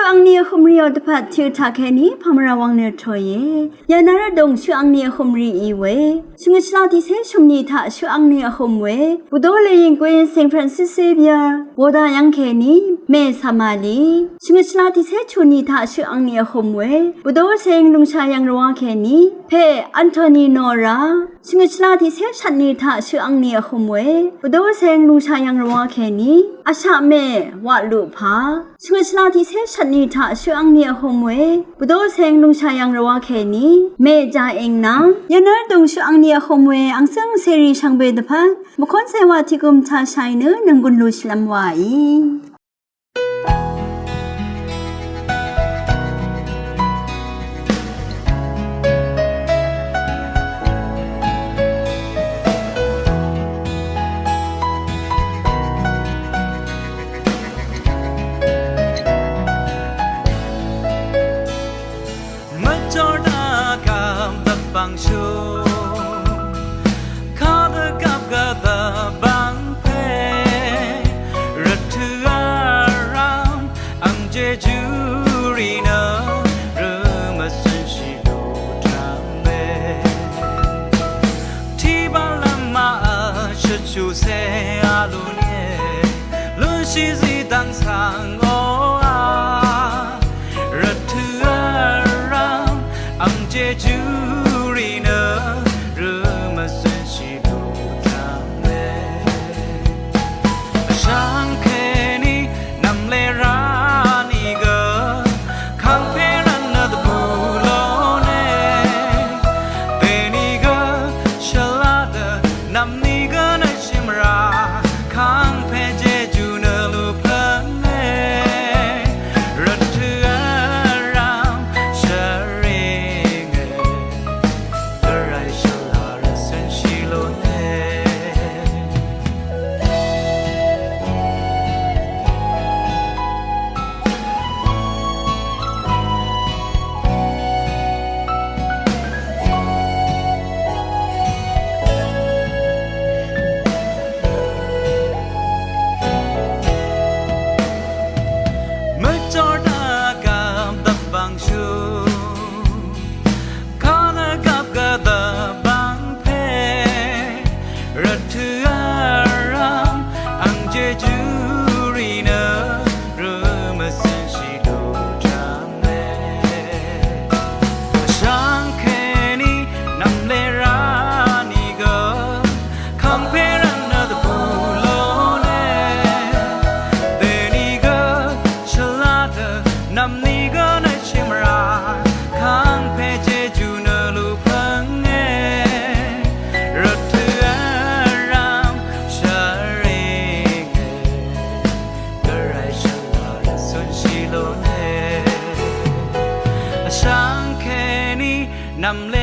อังเนียคมเรียวตพัดชื่อทาแค่นี้พมระวังเนื้อถอยยานาระดงชื่ออังเนียคมรีอีเวชิงชลาที่เซชมนีทาชื่ออังเนียคมเวบุโดเลยิงกวนเซนฟรานซิสเซเบียโบดายังแค่นี้เมสามาลีชิงชลาที่เซชนีทาชื่ออังเนียคมเวบุโดเซงลุงชายังระวังแค่นี้เพอันโทนีโนราชิงชลาที่เซชันนีทาชื่ออังเนียคมเวบุโดเซงลุงชายังระวังแค่นี้อาชาเมวาลูพาชิงชลาที่เซชันนีทาชื่ออังเนียคมเวบุโดเซงลุงชายังระวังแค่นี้เมจาเองนะยานาดงชื่ออังเนียคมเวอังซึ่งเซรีช่างเบดพังบุคคลเสวาที่กุมทาชัยเนื้อนังกุลลุชลำไวชูเซอาลุเนียลุชิซิตังสังโออารัตถือรามอังเจจูรีเนหรือมาเซนชิดูทางเลช่างแค่นี้นำเลรานีเกอคังเพรันนาตบูโลเนเตนีเกอฉลาดนำนีเกอข้างเพเจจูเนลูเพลเนรัตเถือรามเชริงเกไรชลาเรเซนชิโลเนนำนี้ก็ในเชียงราข้างเพเจจูเนลูเพิงเงรัตเถือรามชาเรงกระไรฉลาดสุนชิโลเนช่างแค่นี้นำ